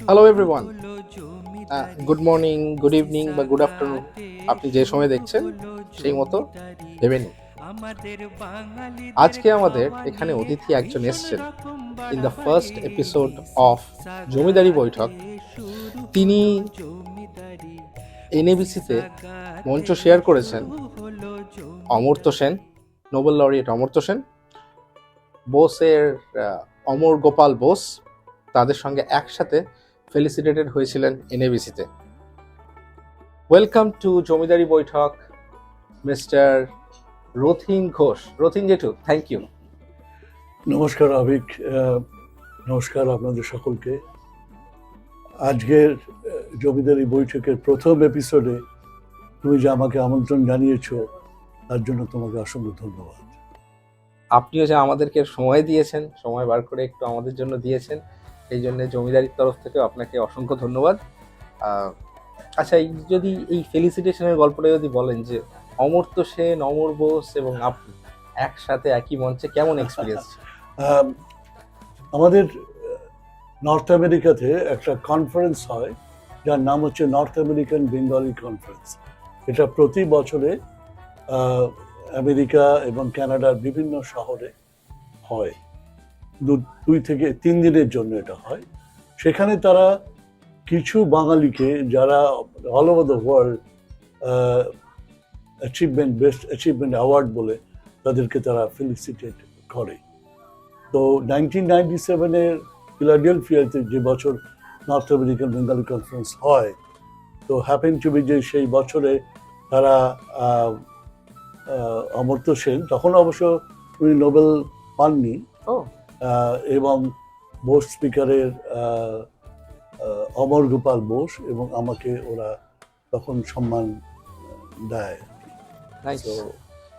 Hello everyone, good morning, good evening বা good afternoon, আপনি যে সময় দেখছেন সেই মতো ভেবে নিন। আজকে আমাদের এখানে অতিথি একজন এসছেন in the first episode of জমিদারি বৈঠক। তিনি এনএবিসিতে মঞ্চ শেয়ার করেছেন অমর্ত্য সেন, নোবেল লরিয়েট অমর্ত্য সেন, বোসের অমর গোপাল বোস, তাদের সঙ্গে একসাথে ফেলিসিটেটেড হয়েছিলেন এনএবিসিতে। ওয়েলকাম টু জমিদারি বৈঠক মিস্টার রথিন ঘোষ। রথিন জেঠু, থ্যাংক ইউ। নমস্কার আবিক, নমস্কার আপনাদের সকলকে। আজকের জমিদারি বৈঠকের প্রথম এপিসোডে তুমি যে আমাকে আমন্ত্রণ জানিয়েছো তার জন্য তোমাকে অসংখ্য ধন্যবাদ। আপনিও যে আমাদেরকে সময় দিয়েছেন, সময় বার করে একটু আমাদের জন্য দিয়েছেন, এই জন্য জমিদারির তরফ থেকে আপনাকে অসংখ্য ধন্যবাদ। আচ্ছা, যদি এই ফেলিসিটেশনের গল্পটা যদি বলেন যে অমর্ত্য সেন, অমর বোস এবং আপনি একসাথে একই মঞ্চে কেমন এক্সপিরিয়েন্স? আমাদের নর্থ আমেরিকাতে একটা কনফারেন্স হয় যার নাম হচ্ছে নর্থ আমেরিকান বেঙ্গলি কনফারেন্স। এটা প্রতি বছরে আমেরিকা এবং কানাডার বিভিন্ন শহরে হয়, 2 থেকে 3 দিনের জন্য এটা হয়। সেখানে তারা কিছু বাঙালিকে, যারা all over the world best achievement award বলে তাদেরকে তারা ফেলিসিটেট করে। তো 1997-এর ফিলাডেলফিয়াতে যে বছর নর্থ আমেরিকান বেঙ্গলি কনফারেন্স হয়, তো হ্যাপেন টু বি যে সেই বছরে তারা অমর্ত্য সেন, তখন অবশ্য উনি নোবেল পাননি, এবং বোস স্পিকারের অমর গোপাল বোস এবং আমাকে ওরা তখন সম্মান দেয়।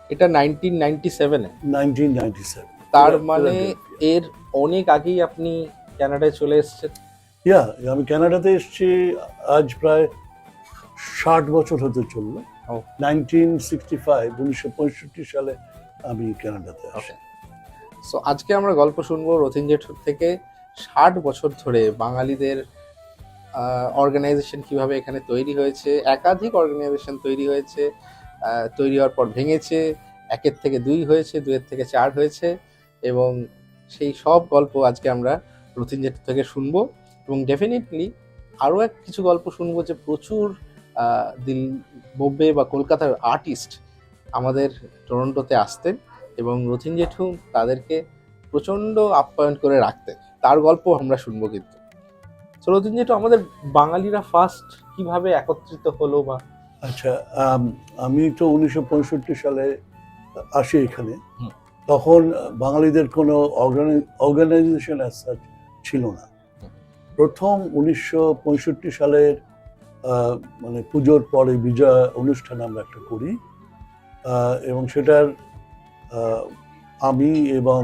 এটা 1997-এ? 1997। তার মানে এর অনেক আগেই আপনি কানাডায় চলে এসেছেন? আমি কানাডাতে এসেছি আজ প্রায় 60 বছর হতে চললো। 1965 সালে আমি কানাডাতে আসি। সো আজকে আমরা গল্প শুনবো রথিন জেঠুর থেকে 60 বছর ধরে বাঙালিদের অর্গানাইজেশন কিভাবে এখানে তৈরি হয়েছে। একাধিক অর্গানাইজেশন তৈরি হয়েছে, তৈরি হওয়ার পর ভেঙেছে, 1-এর থেকে 2 হয়েছে, 2-এর থেকে 4 হয়েছে, এবং সেই সব গল্প আজকে আমরা রথিন জেঠু থেকে শুনবো। এবং ডেফিনেটলি আরও কিছু গল্প শুনবো যে প্রচুর বোম্বে বা কলকাতার আর্টিস্ট আমাদের টরন্টোতে আসতেন এবং রথিন জেঠু তাদেরকে প্রচণ্ড আপ্যায়ন করে রাখতেন, তার গল্প আমরা শুনবো। কিন্তু তো রথিন জেঠু, আমাদের বাঙালিরা ফার্স্ট কিভাবে একত্রিত হলো? বা আচ্ছা, আমি তো 1965 সালে আসি এখানে। তখন বাঙালিদের কোনো অর্গানাইজেশন অ্যাজ সাচ ছিল না। প্রথম 1965 সালের মানে পুজোর পরে বিজয় অনুষ্ঠান আমরা একটা করি, এবং সেটার আমি এবং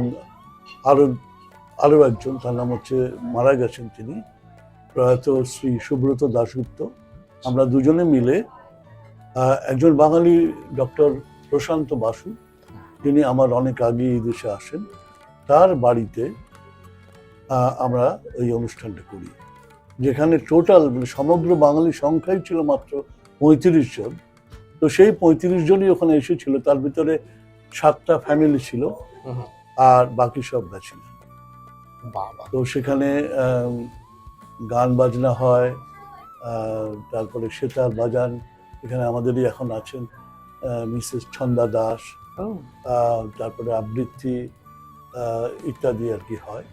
আরও একজন, তার নাম হচ্ছে, মারা গেছেন তিনি, প্রয়াত শ্রী সুব্রত দাশগুপ্ত, আমরা দুজনে মিলে একজন বাঙালি ডক্টর প্রশান্ত বাসু, যিনি আমার অনেক আগে এই দেশে আসেন, তার বাড়িতে আমরা এই অনুষ্ঠানটা করি, যেখানে টোটাল মানে সমগ্র বাঙালি সংখ্যাই ছিল মাত্র 35 জন। তো সেই 35 জনই ওখানে এসেছিল, তার ভিতরে 7টা ফ্যামিলি ছিল আর বাকি সব ব্যাচেলর। তো সেখানে গান বাজনা হয়, তারপরে সেতার বাজান, এখানে আমাদেরই এখন আছেন মিসেস ছন্দা দাস, তারপরে আবৃত্তি ইত্যাদি আর কি হয়।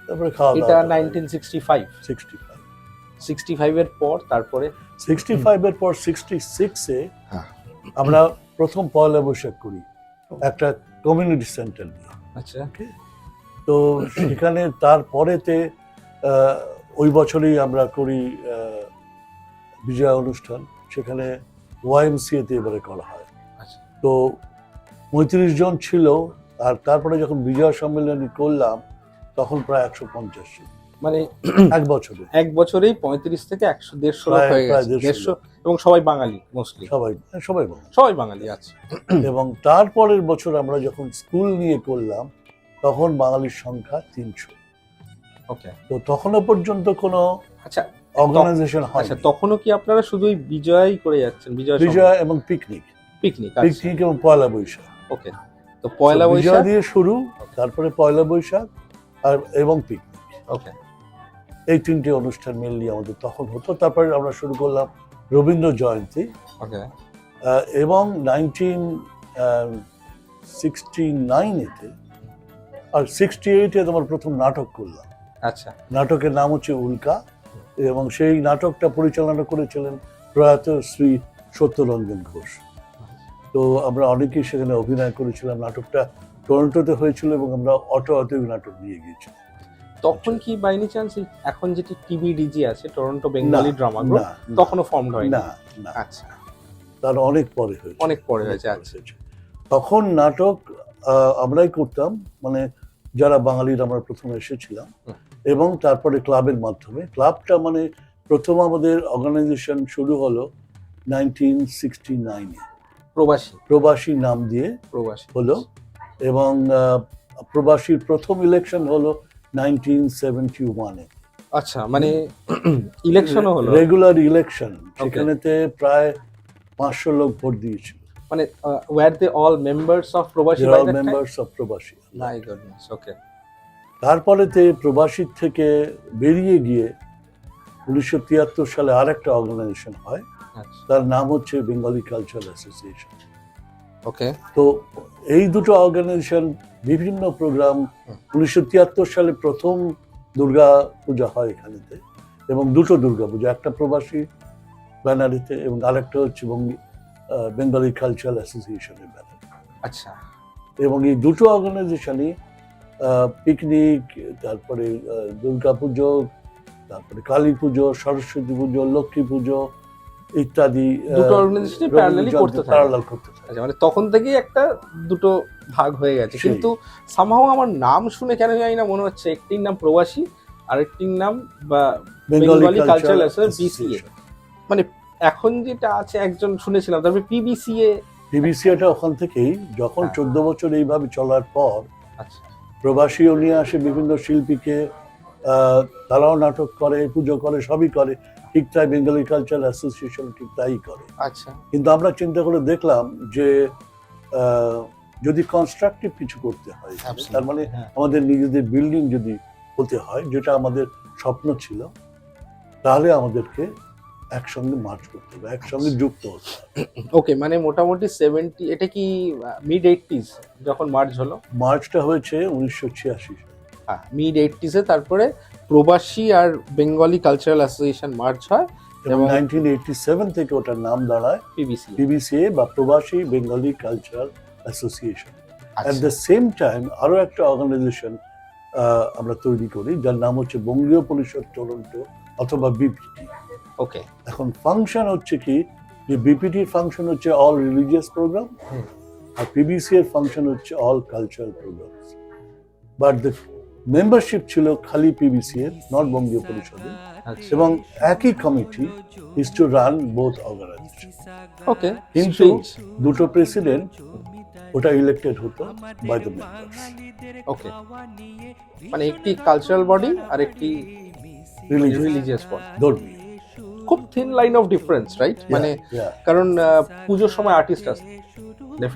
তারপরে খাওয়া দাওয়া। এটা 1965 এর পর, তারপরে 65 এর পর 66-এ আমরা প্রথম পয়লা বৈশাখ করি একটা কমিউনিটি সেন্টার নিয়ে। আচ্ছা, তো সেখানে তারপরেতে ওই বছরই আমরা করি বিজয় অনুষ্ঠান, সেখানে ওয়াইএমসিএতে এবারে করা হয়। তো 35 জন ছিল, আর তারপরে যখন বিজয় সম্মেলনী করলাম তখন প্রায় 150 জন। মানে এক বছরেই 35 থেকে 100-150 লোক হয়ে গেছে। 150, এবং সবাই বাঙালি, মোস্টলি সবাই বাঙালি আছে। এবং তারপরের বছর আমরা যখন স্কুল নিয়ে করলাম তখন বাঙালির সংখ্যা 300। ওকে। তো তখনও পর্যন্ত কোনো আচ্ছা অর্গানাইজেশন হয়। আচ্ছা, তখনও কি আপনারা শুধুই বিজয় করে যাচ্ছেন? বিজয় এবং পিকনিক, পিকনিক এবং পয়লা বৈশাখ। ওকে। তো পয়লা বিজয় বৈশাখ দিয়ে শুরু, তারপরে পয়লা বৈশাখ এবং পিকনিক, ওকে এই তিনটে অনুষ্ঠান মেনলি আমাদের তখন হতো। তারপরে আমরা শুরু করলাম রবীন্দ্র জয়ন্তী, ওকে এবং 1969-এতে আর 68-এ তোমার প্রথম নাটক করলাম। আচ্ছা নাটকের নাম হচ্ছে উল্কা, এবং সেই নাটকটা পরিচালনা করেছিলেন প্রয়াত শ্রী সত্যরঞ্জন ঘোষ। তো আমরা অনেকেই সেখানে অভিনয় করেছিলাম। নাটকটা টরন্টোতে হয়েছিল এবং আমরা অটোয়াতে নাটক নিয়ে গিয়েছিলাম। তখন কি বাই এনি চান্স এখন যেটি টিবিডিজি আছে, টরন্টো বেঙ্গলি ড্রামা গ্রুপ, তখনও ফর্মড হয়নি? না না, আচ্ছা, তার অনেক পরে হয়েছে। অনেক পরে হয়েছে। আচ্ছা, তখন নাটক আমরাই করতাম, মানে যারা বাঙালির আমরা প্রথমে এসেছিলাম, এবং তারপরে ক্লাবের মাধ্যমে। ক্লাবটা মানে প্রথম আমাদের অর্গানাইজেশন শুরু হলো 1969-এ, প্রবাসী নাম দিয়ে হলো, এবং প্রবাসীর প্রথম ইলেকশন হলো 1971-এ। আচ্ছা, মানে ইলেকশনও হলো, রেগুলার ইলেকশন, সেখানেতে প্রায় 500 লোক ভোট দিয়েছিল। মানে were they all members of প্রবাসী? They are all members of প্রবাসী। My goodness, okay. তারপরেতে প্রবাসী থেকে বেরিয়ে গিয়ে 1973 সালে আরেকটা অর্গানাইজেশন হয়, তার নাম হচ্ছে বেঙ্গলি কালচারাল অ্যাসোসিয়েশন। ওকে। তো এই দুটো অর্গানাইজেশন বিভিন্ন প্রোগ্রাম, 1973 সালে প্রথম দুর্গা পূজা হয় এখানেতে, এবং দুটো দুর্গা পূজা, একটা প্রবাসী ব্যানারেতে এবং আরেকটা হচ্ছে বেঙ্গলি কালচারাল অ্যাসোসিয়েশনের ব্যানারে। আচ্ছা। এবং এই দুটো অর্গানাইজেশনই পিকনিক, তারপরে দুর্গা পুজো, তারপরে কালী পুজো, সরস্বতী পুজো, লক্ষ্মী পুজো ইত্যাদি দুটো অর্গানাইজেশনই প্যারালালি করতে থাকে। মানে তখন থেকেই একটা দুটো ভাগ হয়ে গেছে। কিন্তু সামহাও আমার নাম শুনে কেন জানি না মনে হচ্ছে একটির নাম প্রবাসী আর একটির নাম বা বেঙ্গলি কালচারাল অ্যাসোসিয়েশন, মানে এখন যেটা আছে একজন শুনেছিলাম, তারপরে পিবিসিএটা ওখান থেকেই যখন 14 বছর এইভাবে চলার পর প্রবাসীও নিয়ে আসে বিভিন্ন শিল্পীকে, তারাও নাটক করে, পুজো করে, সবই করে, ঠিক তাই বেঙ্গলি কালচারাল অ্যাসোসিয়েশন ঠিক তাই করে। আচ্ছা। কিন্তু আমরা চিন্তা করে দেখলাম যে যদি কনস্ট্রাকটিভ কিছু করতে হয়, তার মানে আমাদের নিজেদের বিল্ডিং যদি হতে হয়, যেটা আমাদের স্বপ্ন ছিল, তাহলে আমাদেরকে একসঙ্গে মার্চ করতে হবে, একসঙ্গে যুক্ত হতে হবে। ওকে, মানে মোটামুটি 70, এটা কি মিড 80s যখন মার্চ হলো? মার্চটা হয়েছে 1986। হ্যাঁ, মিড 80s এ তারপরে প্রবাসী আর বেঙ্গলি কালচারাল অ্যাসোসিয়েশন মার্চ হয়, এবং 1987 থেকে ওটার নাম দাঁড়ায় পিবিসিএ বা প্রবাসী Bengali cultural association. At the same time আরো একটা অর্গানাইজেশন আমরা তৈরি করি, যার নাম হচ্ছে বঙ্গীয় পরিষদ টরন্টো অথবা বিপিটি। ওকে। এখন ফাংশন হচ্ছে কি, যে বিপিটির ফাংশন হচ্ছে অল রিলিজিয়াস প্রোগ্রাম, আর পিবিসি এর ফাংশন হচ্ছে all cultural programme. But the membership ছিল খালি পিবিসি এর, নট বঙ্গীয় পরিষদে, এবং একই committee is to run both organisation. Okay. কিন্তু দুটো প্রেসিডেন্ট ওটা ইলেক্টেড হতো বাই দ্য মেম্বার্স। ওকে, মানে একটি কালচারাল বডি আর একটি রিলিজিয়াস বডি, ধর্মীয়। খুব thin line of difference, right? মানে কারণ পুজোর সময় আর্টিস্ট আসে,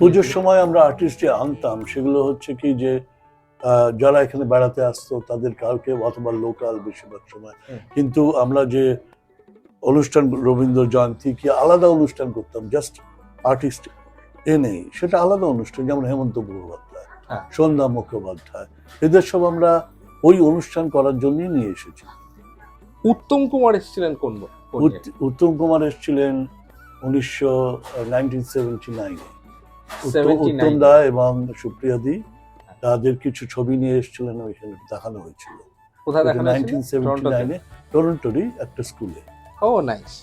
পুজোর সময় আমরা আর্টিস্টে আনতাম, সেগুলো হচ্ছে কি যে যারা এখানে বেড়াতে আসতো তাদের কাউকে, অথবা লোকাল বেশিরভাগ সময়। কিন্তু আমরা যে অনুষ্ঠান, রবীন্দ্র জয়ন্তী কি আলাদা অনুষ্ঠান করতাম, জাস্ট আর্টিস্ট এনে, সেটা আলাদা অনুষ্ঠান। যেমন হেমন্ত মুখোপাধ্যায়, সন্ধ্যা মুখোপাধ্যায়, এদের সব আমরা ওই অনুষ্ঠান করার জন্যই নিয়ে এসেছি। উত্তম কুমার এসেছিলেন কোন? উত্তম কুমার এসেছিলেন 1979-এ। উত্তম দা এবং সুপ্রিয়া দি তাদের কিছু ছবি নিয়ে এসেছিলেন, ওইখানে দেখানো হয়েছিল। কোথায় দেখানো হয়েছিল? 1979-এ টরন্টোরই একটা স্কুলে। ও নাইস।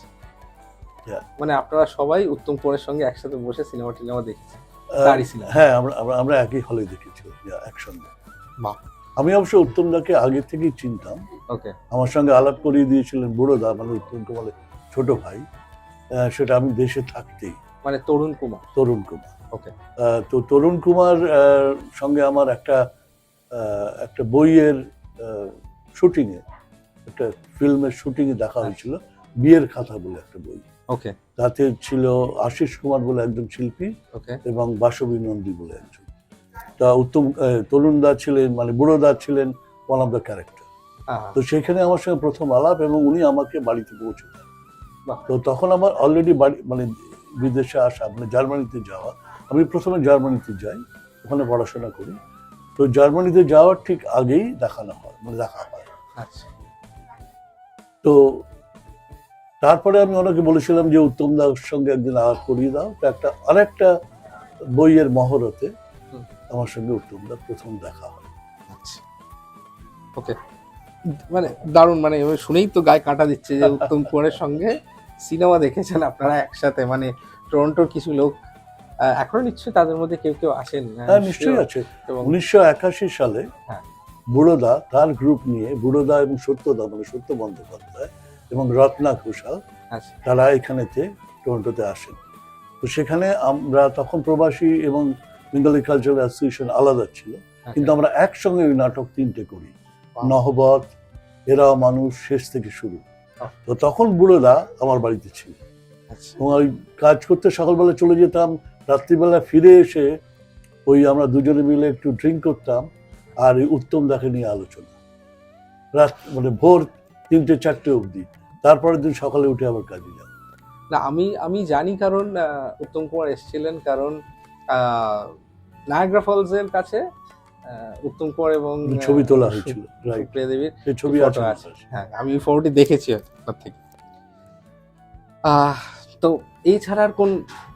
মানে আপনারা সবাই উত্তম কুমারের সঙ্গে একসাথে বসে সিনেমা দেখেছি? হ্যাঁ, আমরা একই হলে দেখেছি একসঙ্গে। আমি অবশ্য উত্তম দাকে আগে থেকেই চিনতাম। ওকে। আমার সঙ্গে আলাপ করিয়ে দিয়েছিলেন বড় দা, মানে উত্তম কুমারের ছোট ভাই, সেটা আমি দেশে থাকতেই। মানে তরুণ কুমার। ওকে। তো তরুণ কুমার সঙ্গে আমার একটা বইয়ের শুটিংয়ে, একটা ফিল্মের শুটিংয়ে দেখা হয়েছিল, বিয়ের খাতা বলে একটা বই। ওকে তাতে ছিল আশিস কুমার বলে একজন শিল্পী ওকে এবং বাসবী নন্দী বলে একজন। তা তরুণ দা ছিলেন, মানে বুড়ো দা ছিলেন ওয়ান অফ দ্য ক্যারেক্টার। তো সেখানে আমার সঙ্গে প্রথম আলাপ, এবং উনি আমাকে বাড়িতে পৌঁছে দেন। বাহ। তো তখন আমার অলরেডি বাড়ি, মানে বিদেশে আসা, মানে জার্মানিতে যাওয়া। আমি প্রথমে জার্মানিতে যাই, ওখানে পড়াশোনা করি। তো জার্মানিতে যাওয়ার ঠিক আগেই দেখা হয়। আচ্ছা তো তারপরে আমি ওনাকে বলেছিলাম যে উত্তম দার সঙ্গে একদিন আলাপ করিয়ে দাও। তো আরেকটা বইয়ের মহরতে আমার সঙ্গে উত্তম দার প্রথম দেখা হয়। আচ্ছা ওকে, মানে দারুণ, মানে এবার শুনেই তো গায়ে কাঁটা দিচ্ছে যে উত্তম কুমারের সঙ্গে সিনেমা দেখেছেন আপনারা একসাথে, মানে টরন্টোর কিছু লোক এখনো নিশ্চয়ই তাদের মধ্যে কেউ কেউ আসেন। হ্যাঁ, নিশ্চয়ই আছে। এবং 1981 সালে হ্যাঁ। বুড়োদা তার গ্রুপ নিয়ে, বুড়োদা এবং সত্যদা, মানে সত্য বন্দ্যোপাধ্যায় এবং রত্না ঘোষাল, আচ্ছা তারা এখানেতে টরন্টোতে আসেন। তো সেখানে আমরা তখন প্রবাসী এবং বেঙ্গলি কালচারাল অ্যাসোসিয়েশন আলাদা ছিল, কিন্তু আমরা একসঙ্গে ওই নাটক 3টে করি। নহবত, এরা মানুষ, শেষ থেকে শুরু। তো তখন বুড়োদা আমার বাড়িতে ছিল, আচ্ছা এবং ওই কাজ করতে সকালবেলা চলে যেতাম, রাত্রিবেলা ফিরে এসে ওই আমরা দুজনে মিলে একটু ড্রিঙ্ক করতাম, আর এই উত্তম দাকে নিয়ে আলোচনা, মানে ভোর 3টে-4টে অবধি। তারপরের দিন সকালে উঠে আবার কাজে যাব। না, আমি জানি, কারণ উত্তম কুমার এসেছিলেন, কারণ নায়াগ্রা ফলস এর কাছে উত্তম কুমার এবং ছবি তোলা হয়েছিল, রাইট? সুপ্রিয়া দেবীর এই ছবি photo আছে। আছে। হ্যাঁ, আমি ওই ফটোটি দেখেছি আপনার থেকে। তো এই ছাড়া আর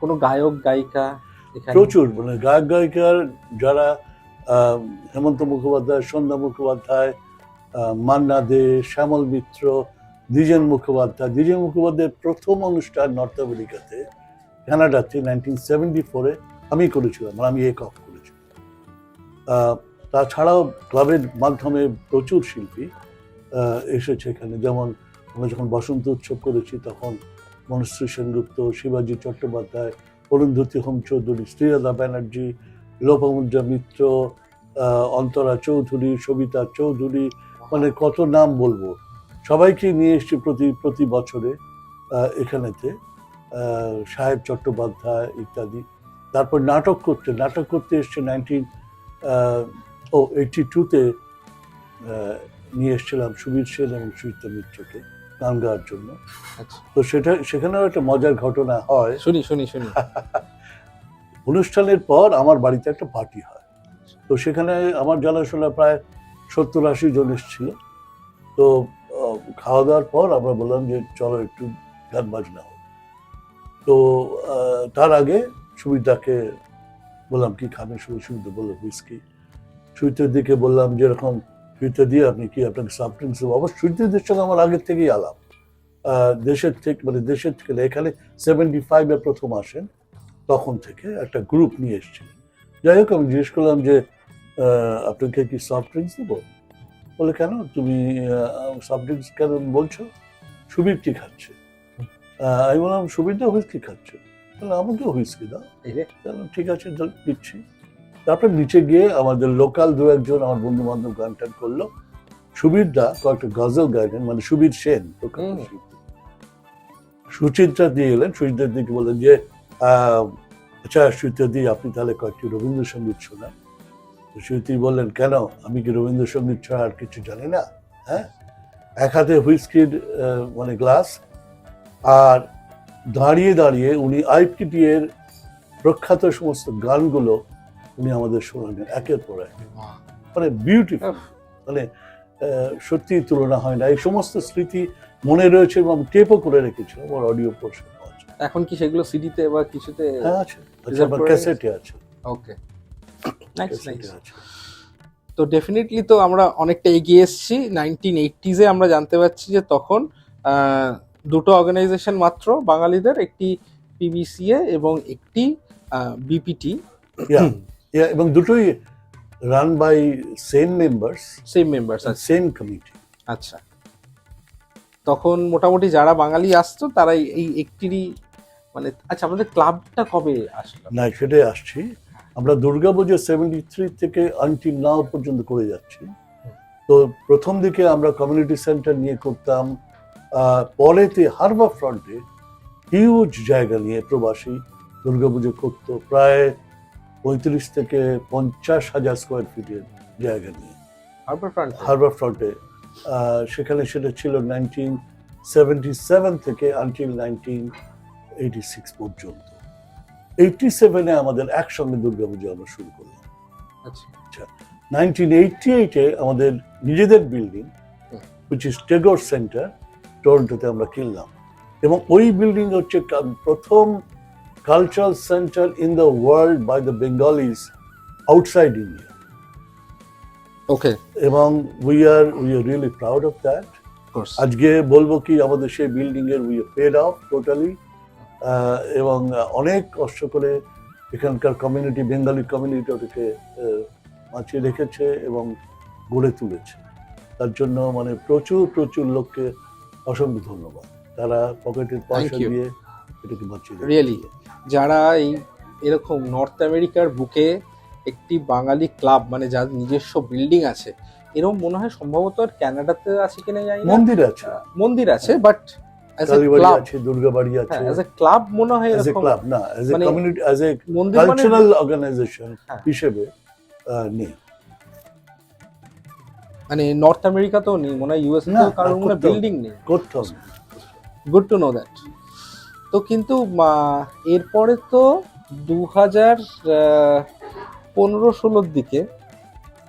কোন গায়ক গায়িকা এখানে? প্রচুর, মানে গায়ক গায়িকার যারা হেমন্ত মুখোপাধ্যায়, সন্ধ্যা মুখোপাধ্যায়, মান্না দে, শ্যামল মিত্র, দ্বিজেন মুখোপাধ্যায়ের প্রথম অনুষ্ঠান নর্থ আমেরিকাতে, কানাডাতে 1974-এ আমি করেছিলাম, মানে আমি একক করেছিলাম। তাছাড়াও ক্লাবের মাধ্যমে প্রচুর শিল্পী এসেছে এখানে। যেমন আমরা যখন বসন্ত উৎসব করেছি, তখন মনশ্রী সেনগুপ্ত, শিবাজি চট্টোপাধ্যায়, অরুন্ধতী হোম চৌধুরী, শ্রীরাধা ব্যানার্জি, লোপামুদ্রা মিত্র, অন্তরা চৌধুরী, সবিতা চৌধুরী, মানে কত নাম বলবো। সবাইকে নিয়ে এসছি প্রতি বছরে এখানেতে, সাহেব চট্টোপাধ্যায় ইত্যাদি। তারপর নাটক করতে এসছে 1982-তে নিয়ে এসেছিলাম সুবীর সেন এবং সুচিত্রা মিত্রকে গান গাওয়ার জন্য। তো সেখানেও একটা মজার ঘটনা হয়। শুনি। অনুষ্ঠানের পর আমার বাড়িতে একটা পার্টি হয়। তো সেখানে আমার জানাশোনা প্রায় 70-80 জন এসেছিল। তো খাওয়া দাওয়ার পর আমরা বললাম যে চলো একটু গান বাজনা হোক। তো তার আগে সুবিধাকে বললাম কি খাবে, সুবিধা বললো হুইস্কি। সুইতের দিকে বললাম যেরকম, সুইতে দিয়ে আপনি কি, আপনাকে সফট ড্রিঙ্কস দেবো? অবশ্য সুইতের সঙ্গে আমার আগের থেকেই আলাপ, দেশের থেকে এখানে 75-এ প্রথম আসেন, তখন থেকে একটা গ্রুপ নিয়ে এসেছিলেন। যাই হোক, আমি জিজ্ঞেস করলাম যে আপনাকে কি সফট ড্রিঙ্কস দেবো? বলে কেন, তুমি সফট ড্রিঙ্কস কেন বলছো? সুবীর কি খাচ্ছে? আমি বললাম সুবীরদা হুইস্কি খাচ্ছে। বলে আমাকে হুইস্কি দাও। ঠিক আছে, দিচ্ছি। তারপর নিচে গিয়ে আমাদের লোকাল 2-1 আমার বন্ধু বান্ধব গান টান করলো। সুবীরদা কয়েকটা গজল গাইলেন, মানে সুবীর সেন, সুচিত্রা দিয়ে এলেন। সুচিত্রার দিকে বললেন যে আচ্ছা সুচিত্রা দি, আপনি তাহলে কয়েকটি রবীন্দ্রসঙ্গীত শোনান। সুচিত্রী বললেন কেন, আমি কি রবীন্দ্রসঙ্গীত ছাড়া আর কিছু জানি না? হ্যাঁ, এক হাতে হুইস্কির মানে গ্লাস, আর দাঁড়িয়ে দাঁড়িয়ে উনি আইপিটি এর প্রখ্যাত সমস্ত গানগুলো উনি আমাদের শোনালেন একের পর এক, মানে বিউটিফুল, মানে সত্যি তুলনা হয় না। এই সমস্ত স্মৃতি মনে রয়েছে এবং টেপও করে রেখেছিল, আমার অডিও পোর্শন আছে। এখন কি সেগুলো সিডিতে বা কিছুতে? হ্যাঁ আছে, আবার ক্যাসেটে আছে। ওকে, নাইস। তো ডেফিনেটলি তো আমরা অনেকটা এগিয়ে এসেছি। 1980s-এ আমরা জানতে পারছি যে তখন দুটো অর্গানাইজেশন মাত্র বাঙালিদের, একটি পিবিসিএ এবং একটি বিপিটি, এবং দুটোই run by same members same committee. আচ্ছা, তখন মোটামুটি যারা বাঙালি আসতো তারা এই একটিরই, মানে আচ্ছা আমাদের ক্লাবটা কবে আসলো? না, সেটাই আসছি। আমরা দুর্গাপুজো 73 থেকে আনটিল নাও পর্যন্ত করে যাচ্ছি। তো প্রথম দিকে আমরা কমিউনিটি সেন্টার নিয়ে করতাম, পরেতে হারবার ফ্রন্টে হিউজ জায়গা নিয়ে প্রবাসী দুর্গাপুজো করতো, প্রায় 35 থেকে 50,000 স্কোয়ার ফিটের জায়গা নিয়ে হারবার ফ্রন্টে। সেখানে সেটা ছিল 1977 থেকে আনটিল 1986 পর্যন্ত। 87-এ আমাদের একসঙ্গে দুর্গাপুজো আমরা শুরু করলাম। আচ্ছা 1988-এ আমাদের নিজেদের building which is Tagore centre টরন্টোতে আমরা কিনলাম, এবং ওই বিল্ডিং হচ্ছে প্রথম cultural centre in the world by the Bengalis outside India. Okay, এবং we are really proud of that. আজকে বলবো কি আমাদের সেই বিল্ডিং এর উই পেড অফ টোটালি, এবং অনেক কষ্ট করে এখানকার কমিউনিটি, বেঙ্গলি কমিউনিটি ওটাকে বাঁচিয়ে রেখেছে এবং গড়ে তুলেছে। তার জন্য মানে প্রচুর প্রচুর লোককে অসংখ্য ধন্যবাদ, তারা পকেটের পয়সা Thank you. দিয়ে এটাকে বাঁচিয়ে রেখেছে। রিয়েলি যারা এই এরকম নর্থ আমেরিকার বুকে একটি বাঙালি ক্লাব, মানে যার নিজস্ব বিল্ডিং আছে, এরকম মনে হয় সম্ভবত আর কানাডাতে আছে কিনা জানি না, মন্দির আছে, মন্দির আছে, but as a Kalibari club, আছে, দুর্গাবাড়ি আছে, অ্যাজ এ ক্লাব মনে হয় অ্যাজ এ এরকম ক্লাব না, অ্যাজ এ মানে কমিউনিটি, অ্যাজ এ মন্দির মানে কালচারাল অর্গানাইজেশন হ্যাঁ। হিসেবে নেই। মানে নর্থ আমেরিকাতেও নেই মনে হয়, ইউএস না, তেও কারোর মনে করতেও- বিল্ডিং নেই। করতে হবে। Good to know that. তো কিন্তু এরপরে তো 2015-16 দিকে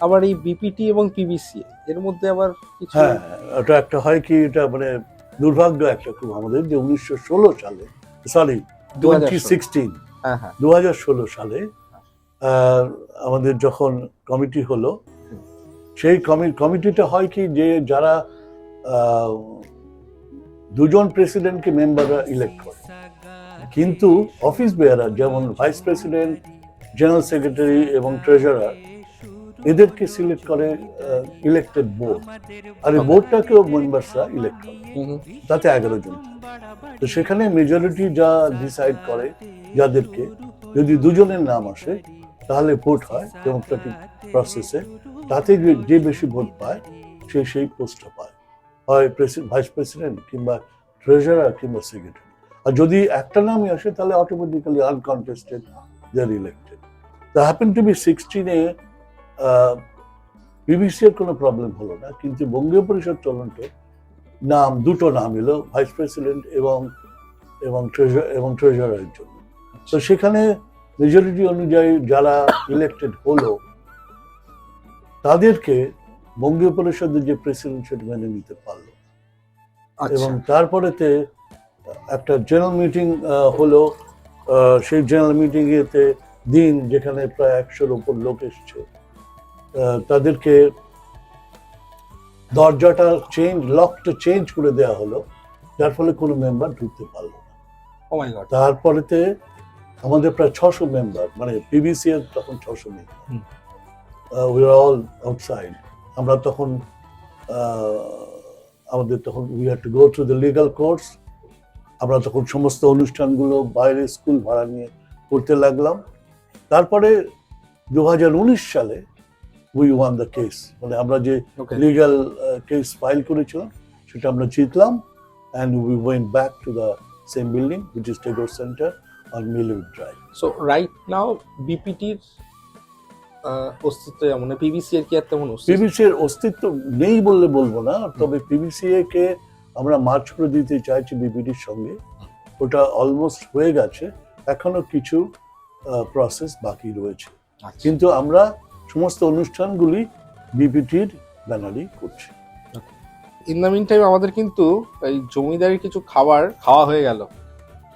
আবার এই বিপিটি এবং পিবিসি এর মধ্যে আবার কিছু হ্যাঁ, ওটা একটা হয় কি, এটা মানে দুর্ভাগ্য একটা খুব আমাদের, যে 1916 সালে, সরি 2016, হ্যাঁ হ্যাঁ 2016 সালে আমাদের যখন কমিটি হলো, সেই কমিটিটা হয় কি, যে যারা দুজন প্রেসিডেন্টকে মেম্বাররা ইলেক্ট করে, কিন্তু অফিস বেয়ারার যেমন ভাইস প্রেসিডেন্ট, জেনারেল সেক্রেটারি এবং ট্রেজারার, এদেরকে সিলেক্ট করে ইলেক্টেড বোর্ড, আর এই বোর্ডটাকেও মেম্বারসরা ইলেক্ট করে, তাতে 11 জন থাকে। তো সেখানে মেজরিটি যা ডিসাইড করে যাদেরকে, যদি দুজনের নাম আসে তাহলে ভোট হয় ডেমোক্রেটিক প্রসেসে, তাতে যে বেশি ভোট পায় সে সেই পোস্টটা পায়, হয় ভাইস প্রেসিডেন্ট কিংবা ট্রেজারার কিংবা সেক্রেটারি। আর যদি একটা নামই আসে তাহলে automatically uncontested they are elected. The happen to be 16-এ বিবিসি এর কোনো প্রবলেম হলো না, কিন্তু বঙ্গীয় পরিষদ টরন্টো দুটো নাম এলো, ভাইস প্রেসিডেন্ট এবং ট্রেজারারের জন্য। তো সেখানে মেজরিটি অনুযায়ী যারা ইলেক্টেড হলো তাদেরকে বঙ্গীয় পরিষদের যে প্রেসিডেন্ট সেটা মেনে নিতে পারলো, এবং তারপরেতে একটা জেনারেল মিটিং হলো। সেই জেনারেল মিটিং এতে দিন, যেখানে প্রায় 100-র উপর লোক এসছে, তাদেরকে দরজাটা লকটা চেঞ্জ করে দেওয়া হলো, যার ফলে কোনো মেম্বার ঢুকতে পারলো না। ও মাই গড। তারপরেতে আমাদের প্রায় 600 মেম্বার, মানে পিবিসি এর তখন 600 member, we are all outside. আমরা তখন আমাদের তখন we had to go through the legal course. আমরা তখন সমস্ত অনুষ্ঠানগুলো বাইরে স্কুল ভাড়া নিয়ে করতে লাগলাম। তারপরে 2019 সালে উই ওয়ান দ্য কেস, মানে আমরা যে লিগ্যাল কেস ফাইল করেছিলাম সেটা আমরা জিতলাম, and we went back to the same building which is Tagore Center on Millwood Drive. So right now বিপিটির অস্তিত্ব, মানে পিবিসি এর কি আর তেমন অস্তিত্ব? পিবিসি এর অস্তিত্ব নেই বললে বলবো না, তবে পিবিসিএ কে আমরা মার্চ করে দিতে চাইছি বিপিটির সঙ্গে। ওটা অলমোস্ট হয়ে গেছে, এখনো কিছু প্রসেস বাকি রয়েছে, কিন্তু আমরা সমস্ত অনুষ্ঠানগুলি বিপিটির ব্যানারেই করছি। ইন দ্য মিন টাইম আমাদের কিন্তু এই জমিদারির কিছু খাওয়া হয়ে গেল।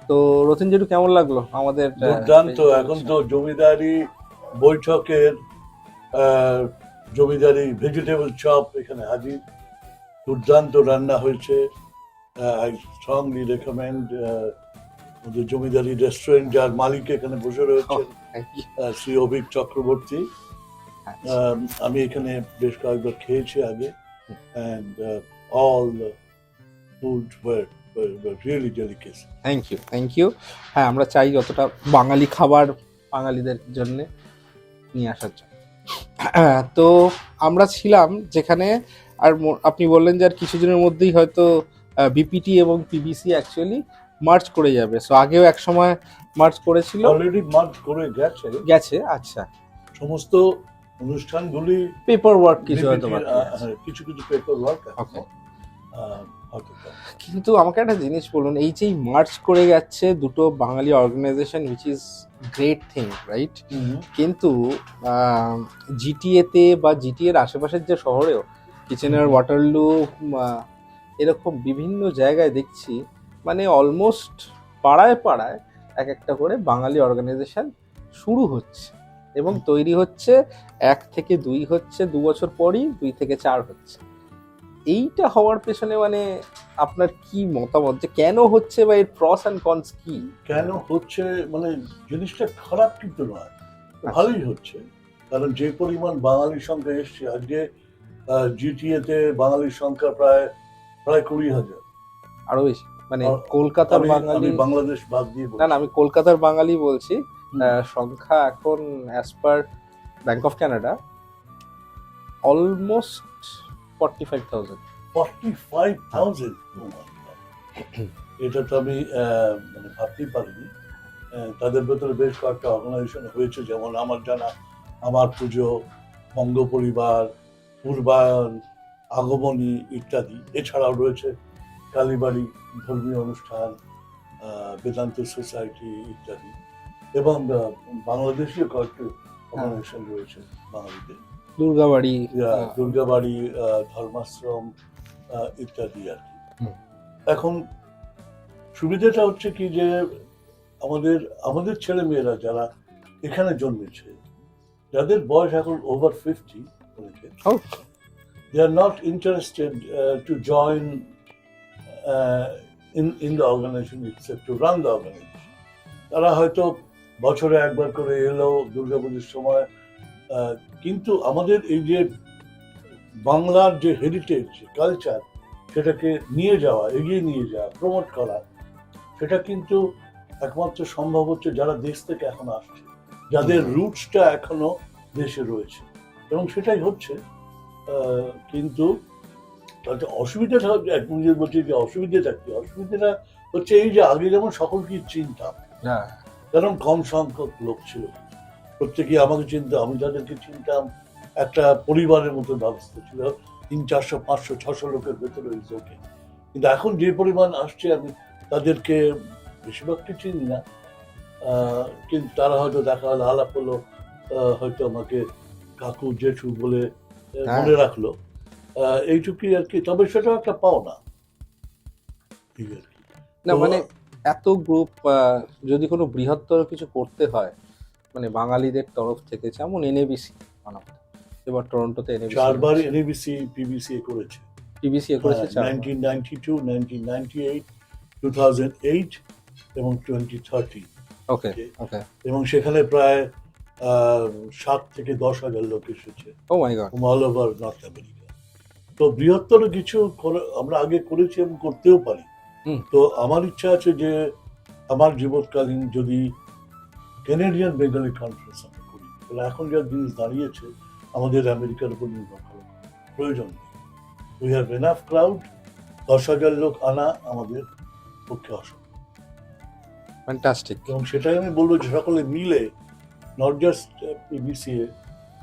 তো রতিন জেঠু কেমন লাগলো আমাদের? দুর্দান্ত। এখন তো জমিদারি বৈঠকের জমিদারি ভেজিটেবল চপ এখানে হাজির, দুর্দান্ত রান্না হয়েছে। আই স্ট্রংলি রেকমেন্ড আমাদের জমিদারি রেস্টুরেন্ট, যার মালিক এখানে বসে রয়েছেন, শ্রী অভিক চক্রবর্তী। আমি এখানে বেশ কয়েকবার খেয়েছি আগে, and all the food were really delicacy. Thank you. হ্যাঁ, আমরা চাই যতটা বাঙালি খাবার বাঙালিদের জন্য নিয়ে আসার জন্য। তো আমরা ছিলাম যেখানে, আর আপনি বললেন যে আর কিছুদিনের মধ্যেই হয়তো বিপিটি এবং পিবিসি অ্যাকচুয়ালি মার্চ করে যাবে। সো আগেও এক সময় মার্চ করেছিল, অলরেডি মার্চ করে গেছে। গেছে। আচ্ছা, সমস্ত অনুষ্ঠানগুলি পেপার ওয়ার্ক কিছু হয়তো BPT-র, বাকি আছে। কিছু কিছু পেপার ওয়ার্ক ওকে, হয়তো কিন্তু আমাকে একটা জিনিস বলুন, এই যে মার্চ করে যাচ্ছে দুটো বাঙালি organisation, which is great thing, right? কিন্তু জিটিএতে বা জিটিএর আশেপাশের যে শহরেও, কিচেনার, ওয়াটারলু, এরকম বিভিন্ন জায়গায় দেখছি মানে অলমোস্ট পাড়ায় পাড়ায় এক একটা করে বাঙালি অর্গানাইজেশন শুরু হচ্ছে এবং তৈরি হচ্ছে। 1 থেকে 2 হচ্ছে, 2 বছর পরই 2 থেকে 4 হচ্ছে। এইটা হওয়ার পেছনে মানে আপনার কি মতামত, যে কেন হচ্ছে বা এর প্রস অ্যান্ড কনস কি? কেন হচ্ছে, মানে জিনিসটা খারাপ কিন্তু নয়, ভালোই হচ্ছে। কারণ যে পরিমাণ বাঙালির সংখ্যা এসছে আজকে, জিটিএতে বাঙালির সংখ্যা প্রায় প্রায় 20,000। আরো বেশি, মানে কলকাতার বাঙালি, আমি বাংলাদেশ বাদ দিয়ে না না, আমি কলকাতার বাঙালি বলছি। সংখ্যা এখন as per bank of Canada almost 45,000। 45,000। এটা তো আমি মানে ভাবতেই পারিনি। তাদের ভেতরে বেশ কয়েকটা অর্গানাইজেশন হয়েছে, যেমন আমার জানা আমার পুজো, বঙ্গ পরিবার, পূর্বায়ন, আগমনী ইত্যাদি। এছাড়াও রয়েছে কালীবাড়ি ধর্মীয় অনুষ্ঠান, বেদান্ত সোসাইটি ইত্যাদি, এবং বাংলাদেশীয় কয়েকটি অর্গানাইজেশন রয়েছে বাঙালিদের, দুর্গাবাড়ি, দুর্গাবাড়ি, ধর্মাশ্রম ইত্যাদি আর কি। এখন সুবিধাটা হচ্ছে কি, যে আমাদের আমাদের ছেলে মেয়েরা যারা এখানে জন্মেছে, যাদের বয়স এখন over 50, they are not interested to join in the organization itself, to run the organization. তারা হয়তো বছরে একবার করে এলো দুর্গাপুজোর সময়, কিন্তু আমাদের এই যে বাংলার যে হেরিটেজ, কালচার, সেটাকে নিয়ে যাওয়া, এগিয়ে নিয়ে যাওয়া, প্রমোট করা, সেটা কিন্তু একমাত্র সম্ভব হচ্ছে যারা দেশ থেকে এখন আসছে, যাদের রুটসটা এখনো দেশে রয়েছে, এবং সেটাই হচ্ছে। কিন্তু তাতে অসুবিধাটা হচ্ছে, এক মিনিট বলছি যে অসুবিধাটা কি, অসুবিধাটা হচ্ছে এই যে আগে যেমন সকলকে চিনতাম, কারণ কম সংখ্যক লোক ছিল, প্রত্যেকে আমাকে চিনতো, আমি তাদেরকে চিনতাম, একটা পরিবারের মতো ব্যবস্থা ছিল, 300, 400, 500, 600 লোকের ভেতরে ওই লোকে। কিন্তু এখন যে পরিমাণ আসছে, আমি তাদেরকে বেশিরভাগকে চিনি না, কিন্তু তারা হয়তো দেখা হলো, আলাপ হলো, হয়তো আমাকে কাকু জেঠু বলে মনে রাখলো, এইটুকুই আর কি। তবে সেটাও একটা পাওনা, ঠিক আছে না মানে এত গ্রুপ, যদি কোনো বৃহত্তর কিছু করতে হয় মানে বাঙালিদের তরফ থেকে, যেমন এনএবিসি বানাতে, এবার টরন্টোতে এনএবিসি 4 বার এনএবিসি পিবিসি করেছে, পিবিসি করেছে 1992, 1998, 2008 এবং 2013। ওকে ওকে, এবং সেখানে প্রায় 7 থেকে 10,000 লোক এসেছে, oh my God, all over North America. তো বৃহত্তর কিছু আমরা আগে করেছি এবং করতেও পারি। তো আমার ইচ্ছা আছে যে আমার জীবৎকালীন যদি ক্যানাডিয়ান বেঙ্গলি কনফারেন্স আমরা করি, তাহলে এখন যা জিনিস দাঁড়িয়েছে, আমাদের আমেরিকার উপর নির্ভর করার প্রয়োজন নেই। উই হ্যাভ এনাফ ক্রাউড, 10,000 লোক আনা আমাদের পক্ষে অসম্ভব। ফ্যান্টাস্টিক। এবং সেটাই আমি বলবো যে সকলে মিলে, নট জাস্ট পিবিসিএ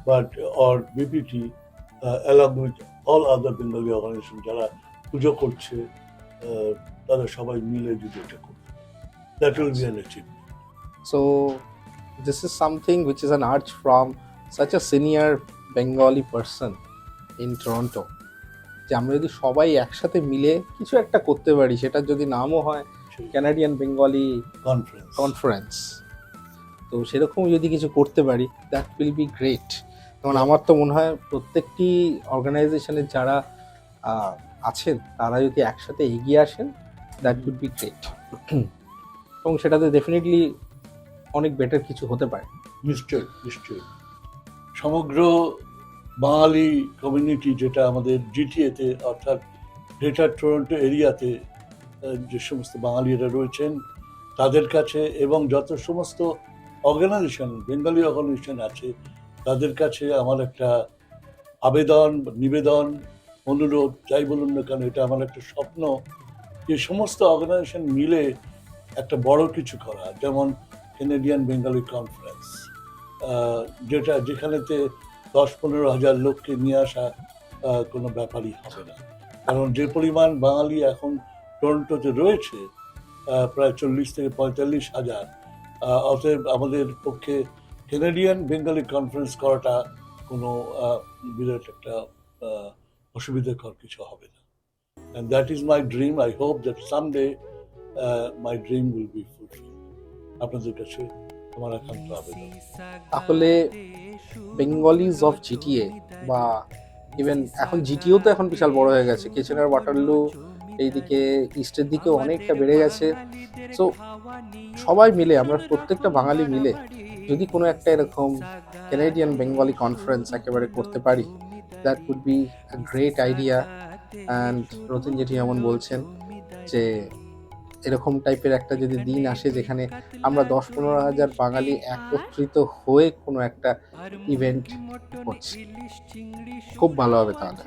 but or BPT, along with all other Bengali organisation যারা পুজো করছে, তারা সবাই মিলে যদি এটা করতে, that will be an achievement. So this is something which is an urge from such a senior Bengali person in Toronto, যে আমরা যদি সবাই একসাথে মিলে কিছু একটা করতে পারি, সেটার যদি নামও হয় ক্যানাডিয়ান বেঙ্গলি কনফারেন্স, তো সেরকম যদি কিছু করতে পারি, দ্যাট উইল বি গ্রেট। যেমন আমার তো মনে হয় প্রত্যেকটি অর্গানাইজেশনের যারা আছেন, তারা যদি একসাথে এগিয়ে আসেন, দ্যাট উইল বি গ্রেট, এবং সেটাতে ডেফিনেটলি অনেক বেটার কিছু হতে পারে। নিশ্চয়ই নিশ্চয়ই। সমগ্র বাঙালি কমিউনিটি যেটা আমাদের জিটিএতে, অর্থাৎ গ্রেটার টরন্টো এরিয়াতে যে সমস্ত বাঙালিরা রয়েছেন, তাদের কাছে, এবং যত সমস্ত অর্গানাইজেশন, বেঙ্গলি অর্গানাইজেশন আছে, তাদের কাছে আমার একটা আবেদন, নিবেদন, অনুরোধ, যাই বলুন না কেন, এটা আমার একটা স্বপ্ন যে সমস্ত অর্গানাইজেশন মিলে একটা বড় কিছু করা, যেমন কেনেডিয়ান বেঙ্গলি কনফারেন্স, যেখানেতে 10-15 হাজার লোককে নিয়ে আসা কোনো ব্যাপারই হবে না। কারণ যে পরিমাণ বাঙালি এখন টরন্টোতে রয়েছে, প্রায় 40-45 হাজার, অতএব আমাদের পক্ষে কেনেডিয়ান বেঙ্গলি কনফারেন্স করাটা কোনো বিরাট একটা অসুবিধাকর কিছু হবে না। And that is my dream. I hope that someday my dream will be fulfilled. আপনাদের কাছে আমার একান্ত আবেদন। তাহলে বেঙ্গলিজ অফ জিটিএ বা ইভেন এখন জিটিও তো এখন বিশাল বড় হয়ে গেছে, কিচেনার ওয়াটারলু এইদিকে ইস্টের দিকেও অনেকটা বেড়ে গেছে। সো সবাই মিলে, আমরা প্রত্যেকটা বাঙালি মিলে যদি কোনো একটা এরকম ক্যানাডিয়ান বেঙ্গলি কনফারেন্স একেবারে করতে পারি, that would be a great idea. And Ratin জেঠি যেমন বলছেন যে এরকম টাইপের একটা যদি দিন আসে যেখানে আমরা 10-15 হাজার বাঙালি একত্রিত হয়ে কোনো একটা ইভেন্ট করছি, খুব ভালো হবে তাহলে।